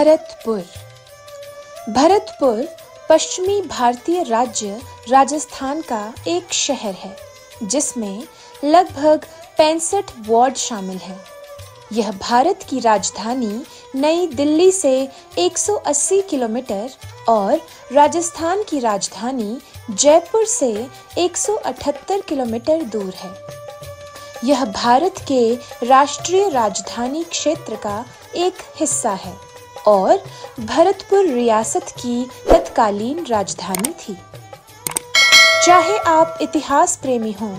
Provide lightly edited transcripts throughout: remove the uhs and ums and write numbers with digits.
भरतपुर। भरतपुर पश्चिमी भारतीय राज्य राजस्थान का एक शहर है जिसमें लगभग 65 वार्ड शामिल हैं। यह भारत की राजधानी नई दिल्ली से 180 किलोमीटर और राजस्थान की राजधानी जयपुर से 178 किलोमीटर दूर है। यह भारत के राष्ट्रीय राजधानी क्षेत्र का एक हिस्सा है और भरतपुर रियासत की तत्कालीन राजधानी थी। चाहे आप इतिहास प्रेमी हों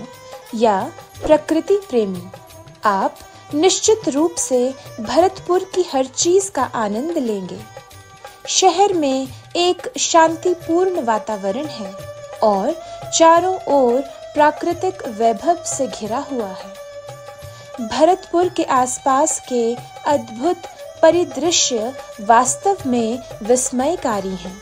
या प्रकृति प्रेमी, आप निश्चित रूप से भरतपुर की हर चीज का आनंद लेंगे। शहर में एक शांतिपूर्ण वातावरण है और चारों ओर प्राकृतिक वैभव से घिरा हुआ है। भरतपुर के आसपास के अद्भुत परिदृश्य वास्तव में विस्मयकारी हैं।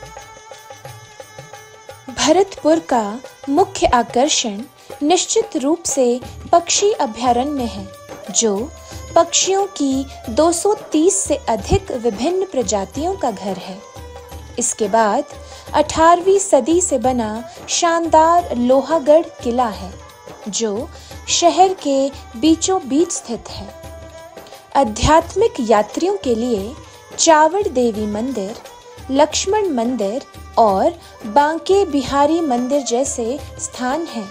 भरतपुर का मुख्य आकर्षण निश्चित रूप से पक्षी अभयारण्य है, जो पक्षियों की 230 से अधिक विभिन्न प्रजातियों का घर है। इसके बाद 18वीं सदी से बना शानदार लोहागढ़ किला है, जो शहर के बीचों बीच स्थित है। आध्यात्मिक यात्रियों के लिए चावड़ देवी मंदिर, लक्ष्मण मंदिर और बांके बिहारी मंदिर जैसे स्थान हैं।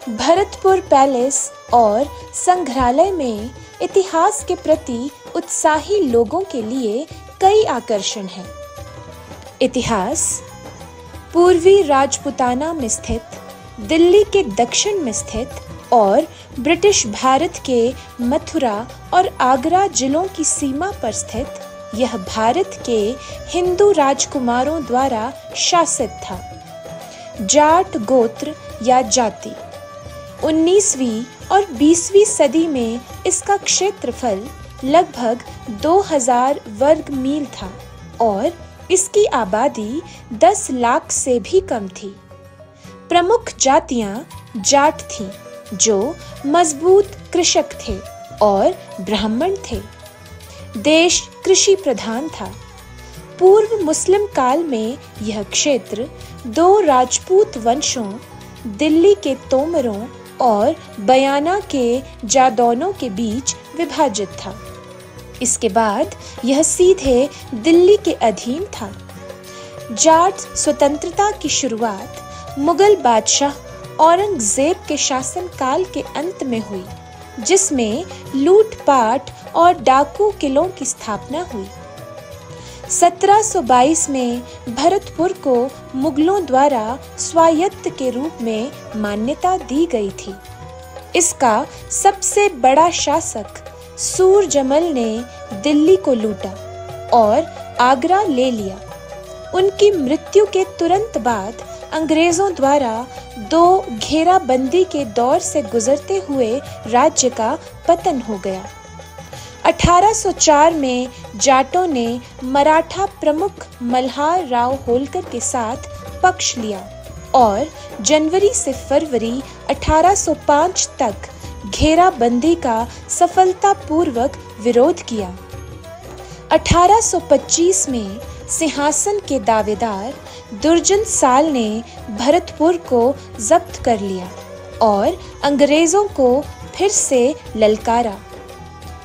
भरतपुर पैलेस और संग्रहालय में इतिहास के प्रति उत्साही लोगों के लिए कई आकर्षण हैं। इतिहास: पूर्वी राजपूताना में स्थित, दिल्ली के दक्षिण में स्थित और ब्रिटिश भारत के मथुरा और आगरा जिलों की सीमा पर स्थित यह भारत के हिंदू राजकुमारों द्वारा शासित था। जाट गोत्र या जाति: 19वीं और 20वीं सदी में इसका क्षेत्रफल लगभग 2000 वर्ग मील था और इसकी आबादी 10 लाख से भी कम थी। प्रमुख जातियां जाट थीं, जो मजबूत कृषक थे और ब्राह्मण थे। देश कृषि प्रधान था। पूर्व मुस्लिम काल में यह क्षेत्र 2 राजपूत वंशों, दिल्ली के तोमरों और बयाना के जादौनों के बीच विभाजित था। इसके बाद यह सीधे दिल्ली के अधीन था। जाट स्वतंत्रता की शुरुआत मुगल बादशाह औरंगजेब के शासनकाल के अंत में हुई, जिसमें लूटपाट और डाकू किलों की स्थापना हुई। 1722 में भरतपुर को मुगलों द्वारा स्वायत्त के रूप में मान्यता दी गई थी। इसका सबसे बड़ा शासक सूरजमल ने दिल्ली को लूटा और आगरा ले लिया। उनकी मृत्यु के तुरंत बाद अंग्रेजों द्वारा 2 घेराबंदी के दौर से गुजरते हुए राज्य का पतन हो गया। 1804 में जाटों ने मराठा प्रमुख मल्हार राव होलकर के साथ पक्ष लिया और जनवरी से फरवरी 1805 तक घेराबंदी का सफलतापूर्वक विरोध किया। 1825 में सिंहासन के दावेदार दुर्जन साल ने भरतपुर को जब्त कर लिया और अंग्रेजों को फिर से ललकारा।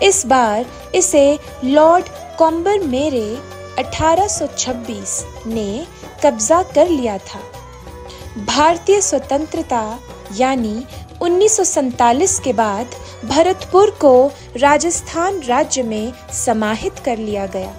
इस बार इसे लॉर्ड कॉम्बरमेरे 1826 ने कब्जा कर लिया था। भारतीय स्वतंत्रता यानी 1947 के बाद भरतपुर को राजस्थान राज्य में समाहित कर लिया गया।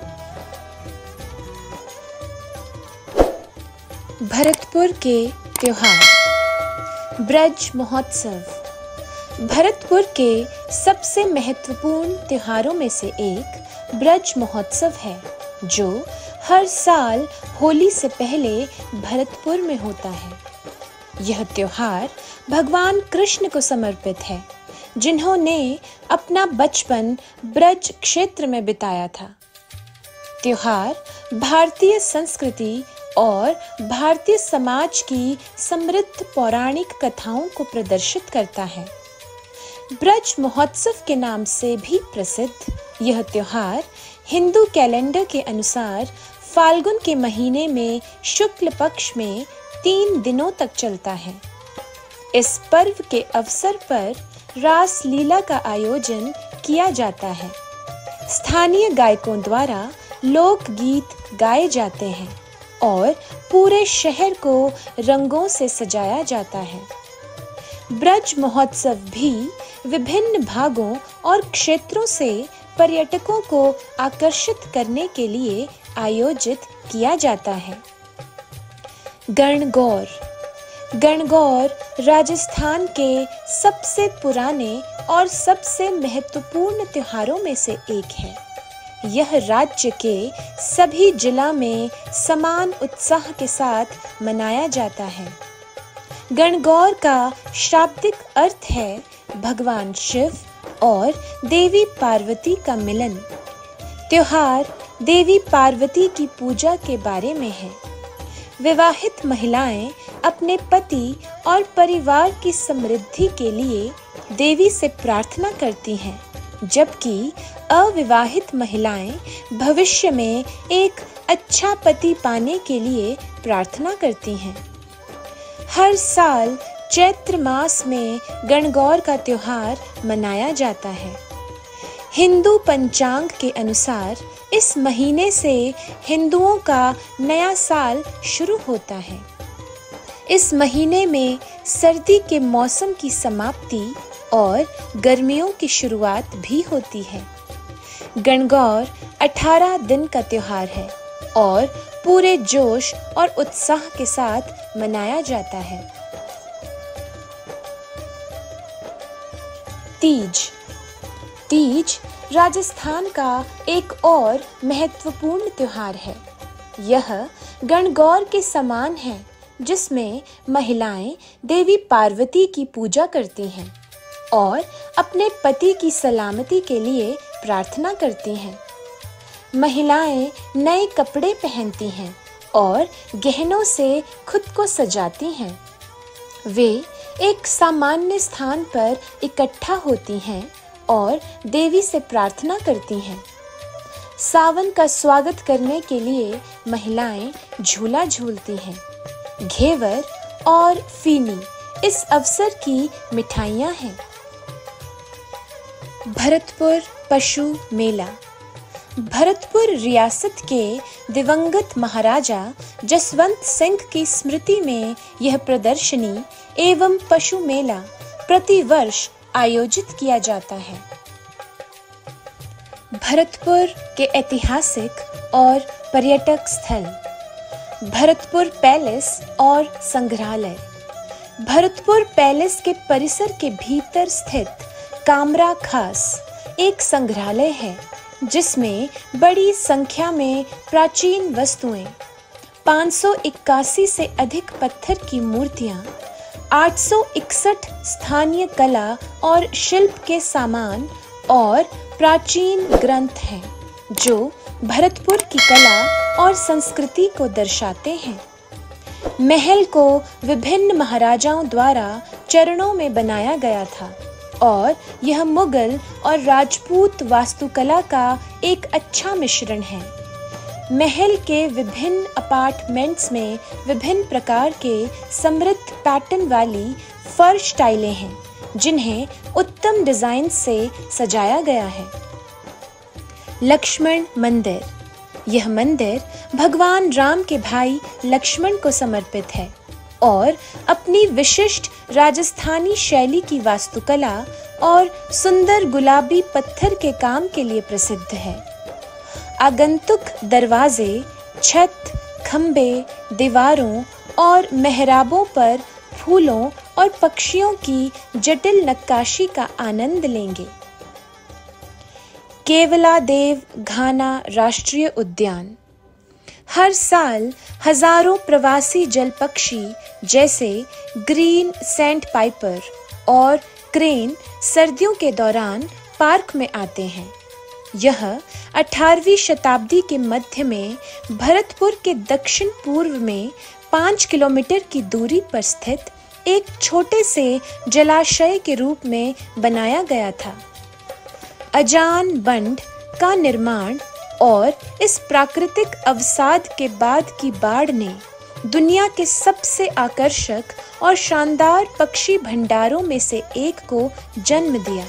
भरतपुर के त्योहार। ब्रज महोत्सव भरतपुर के सबसे महत्वपूर्ण त्योहारों में से एक ब्रज महोत्सव है, जो हर साल होली से पहले भरतपुर में होता है। यह त्योहार भगवान कृष्ण को समर्पित है, जिन्होंने अपना बचपन ब्रज क्षेत्र में बिताया था। त्योहार भारतीय संस्कृति और भारतीय समाज की समृद्ध पौराणिक कथाओं को प्रदर्शित करता है। ब्रज महोत्सव के नाम से भी प्रसिद्ध यह त्योहार हिंदू कैलेंडर के अनुसार फाल्गुन के महीने में शुक्ल पक्ष में 3 दिनों तक चलता है। इस पर्व के अवसर पर रास लीला का आयोजन किया जाता है। स्थानीय गायकों द्वारा लोकगीत गाए जाते हैं और पूरे शहर को रंगों से सजाया जाता है। ब्रज महोत्सव भी विभिन्न भागों और क्षेत्रों से पर्यटकों को आकर्षित करने के लिए आयोजित किया जाता है। गणगौर गणगौर राजस्थान के सबसे पुराने और सबसे महत्वपूर्ण त्योहारों में से एक है। यह राज्य के सभी जिला में समान उत्साह के साथ मनाया जाता है। गणगौर का शाब्दिक अर्थ है भगवान शिव और देवी पार्वती का मिलन। त्योहार देवी पार्वती की पूजा के बारे में है। विवाहित महिलाएं अपने पति और परिवार की समृद्धि के लिए देवी से प्रार्थना करती हैं, जबकि अविवाहित महिलाएं भविष्य में एक अच्छा पति पाने के लिए प्रार्थना करती हैं। हर साल चैत्र मास में गणगौर का त्योहार मनाया जाता है। हिंदू पंचांग के अनुसार इस महीने से हिंदुओं का नया साल शुरू होता है। इस महीने में सर्दी के मौसम की समाप्ति और गर्मियों की शुरुआत भी होती है। गणगौर 18 दिन का त्योहार है और पूरे जोश और उत्साह के साथ मनाया जाता है। तीज तीज राजस्थान का एक और महत्वपूर्ण त्योहार है। यह गणगौर के समान है, जिसमें महिलाएं देवी पार्वती की पूजा करती हैं और अपने पति की सलामती के लिए प्रार्थना करती हैं। महिलाएं नए कपड़े पहनती हैं और गहनों से खुद को सजाती हैं। वे एक सामान्य स्थान पर इकट्ठा होती हैं और देवी से प्रार्थना करती हैं। सावन का स्वागत करने के लिए महिलाएं झूला झूलती हैं। घेवर और फीनी इस अवसर की मिठाइयाँ हैं। भरतपुर पशु मेला भरतपुर रियासत के दिवंगत महाराजा जसवंत सिंह की स्मृति में यह प्रदर्शनी एवं पशु मेला प्रतिवर्ष आयोजित किया जाता है। भरतपुर के ऐतिहासिक और पर्यटक स्थल भरतपुर पैलेस और संग्रहालय। भरतपुर पैलेस के परिसर के भीतर स्थित कामरा खास एक संग्रहालय है, जिसमें बड़ी संख्या में प्राचीन वस्तुएं, 581 से अधिक पत्थर की मूर्तियां, 861 स्थानीय कला और शिल्प के सामान और प्राचीन ग्रंथ हैं, जो भरतपुर की कला और संस्कृति को दर्शाते हैं। महल को विभिन्न महाराजाओं द्वारा चरणों में बनाया गया था और यह मुगल और राजपूत वास्तुकला का एक अच्छा मिश्रण है। महल के विभिन्न अपार्टमेंट्स में विभिन्न प्रकार के समृद्ध पैटर्न वाली फर्श टाइलें हैं, जिन्हें उत्तम डिजाइन से सजाया गया है। लक्ष्मण मंदिर। यह मंदिर भगवान राम के भाई लक्ष्मण को समर्पित है और अपनी विशिष्ट राजस्थानी शैली की वास्तुकला और सुंदर गुलाबी पत्थर के काम के लिए प्रसिद्ध है। आगंतुक दरवाजे, छत, खंबे, दीवारों और मेहराबों पर फूलों और पक्षियों की जटिल नक्काशी का आनंद लेंगे। केवलादेव घाना राष्ट्रीय उद्यान। हर साल हजारों प्रवासी जल पक्षी जैसे ग्रीन सैंड पाइपर और क्रेन सर्दियों के दौरान पार्क में आते हैं। यह 18वीं शताब्दी के मध्य में भरतपुर के दक्षिण पूर्व में 5 किलोमीटर की दूरी पर स्थित एक छोटे से जलाशय के रूप में बनाया गया था। अजान बंध का निर्माण और इस प्राकृतिक अवसाद के बाद की बाढ़ ने दुनिया के सबसे आकर्षक और शानदार पक्षी भंडारों में से एक को जन्म दिया।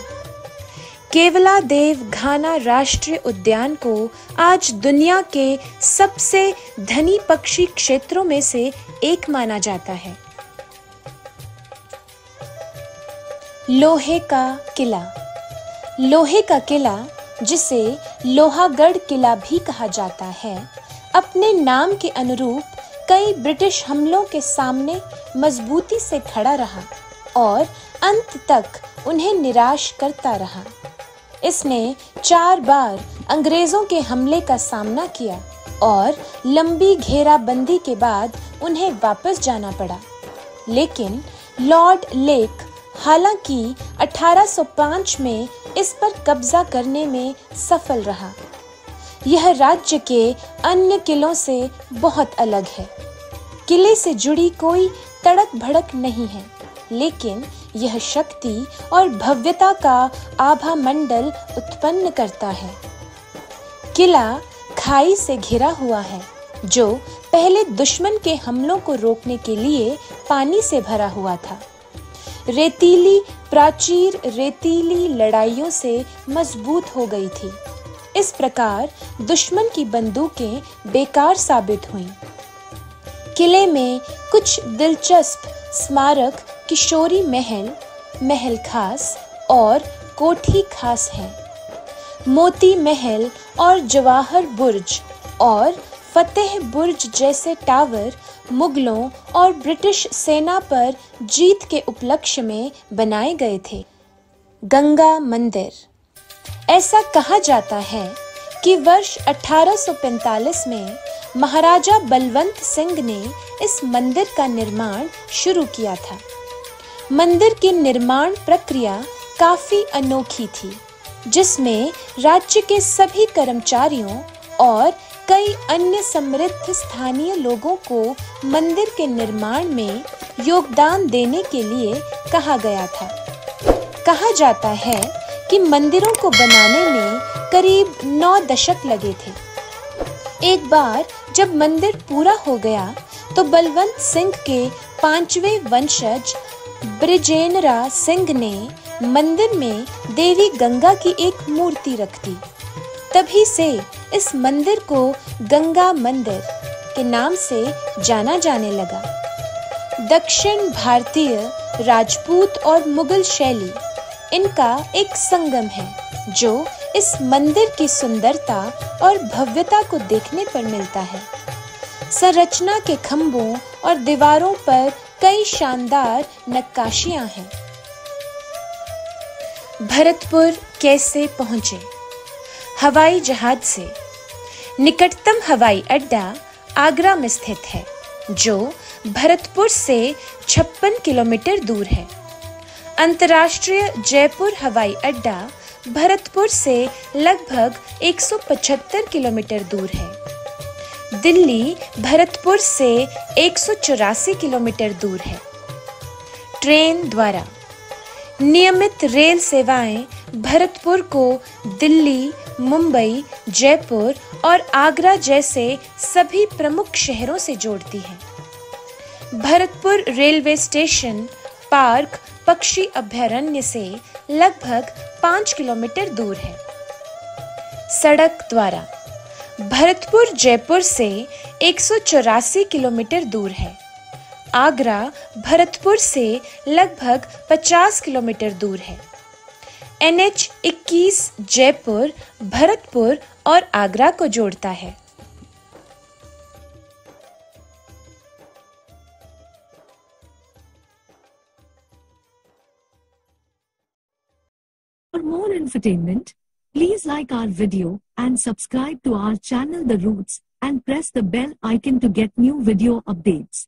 केवलादेव घाना राष्ट्रीय उद्यान को आज दुनिया के सबसे धनी पक्षी क्षेत्रों में से एक माना जाता है। लोहे का किला। लोहे का किला, जिसे लोहागढ़ किला भी कहा जाता है, अपने नाम के अनुरूप कई ब्रिटिश हमलों के सामने मजबूती से खड़ा रहा और अंत तक उन्हें निराश करता रहा। इसने 4 बार अंग्रेजों के हमले का सामना किया और लंबी घेराबंदी के बाद उन्हें वापस जाना पड़ा। लेकिन लॉर्ड लेक हालांकि 1805 में इस पर कब्जा करने में सफल रहा। यह राज्य के अन्य किलों से बहुत अलग है। किले से जुड़ी कोई तड़क भड़क नहीं है, लेकिन यह शक्ति और भव्यता का आभा मंडल उत्पन्न करता है। किला खाई से घिरा हुआ है, जो पहले दुश्मन के हमलों को रोकने के लिए पानी से भरा हुआ था। रेतीली प्राचीर रेतीली लड़ाइयों से मजबूत हो गई थी। इस प्रकार दुश्मन की बंदूकें बेकार साबित हुईं। किले में कुछ दिलचस्प स्मारक किशोरी महल, महल खास और कोठी खास हैं। मोती महल और जवाहर बुर्ज और फतेह बुर्ज जैसे टावर मुगलों और ब्रिटिश सेना पर जीत के उपलक्ष्य में बनाए गए थे। गंगा मंदिर। ऐसा कहा जाता है कि वर्ष 1845 में महाराजा बलवंत सिंह ने इस मंदिर का निर्माण शुरू किया था। मंदिर की निर्माण प्रक्रिया काफी अनोखी थी, जिसमें राज्य के सभी कर्मचारियों और कई अन्य समृद्ध स्थानीय लोगों को मंदिर के निर्माण में योगदान देने के लिए कहा गया था। कहा जाता है कि मंदिरों को बनाने में करीब 9 दशक लगे थे। एक बार जब मंदिर पूरा हो गया तो बलवंत सिंह के 5वें वंशज ब्रिजेंद्र सिंह ने मंदिर में देवी गंगा की एक मूर्ति रख दी। तभी से इस मंदिर को गंगा मंदिर के नाम से जाना जाने लगा। दक्षिण भारतीय राजपूत और मुगल शैली इनका एक संगम है, जो इस मंदिर की सुंदरता और भव्यता को देखने पर मिलता है। संरचना के खंभों और दीवारों पर कई शानदार नक्काशियां हैं। भरतपुर कैसे पहुंचे? हवाई जहाज से। निकटतम हवाई अड्डा आगरा में स्थित है, जो भरतपुर से 56 किलोमीटर दूर है। अंतर्राष्ट्रीय जयपुर हवाई अड्डा भरतपुर से लगभग 175 किलोमीटर दूर है। दिल्ली भरतपुर से 184 किलोमीटर दूर है। ट्रेन द्वारा नियमित रेल सेवाएं भरतपुर को दिल्ली, मुंबई, जयपुर और आगरा जैसे सभी प्रमुख शहरों से जोड़ती हैं। भरतपुर रेलवे स्टेशन पार्क पक्षी अभयारण्य से लगभग 5 किलोमीटर दूर है। सड़क द्वारा भरतपुर जयपुर से 184 किलोमीटर दूर है। आगरा भरतपुर से लगभग 50 किलोमीटर दूर है। NH-21 जयपुर, भरतपुर और आगरा को जोड़ता है। For more entertainment, please like our video and subscribe to our channel The Roots and press the bell icon to get new video updates.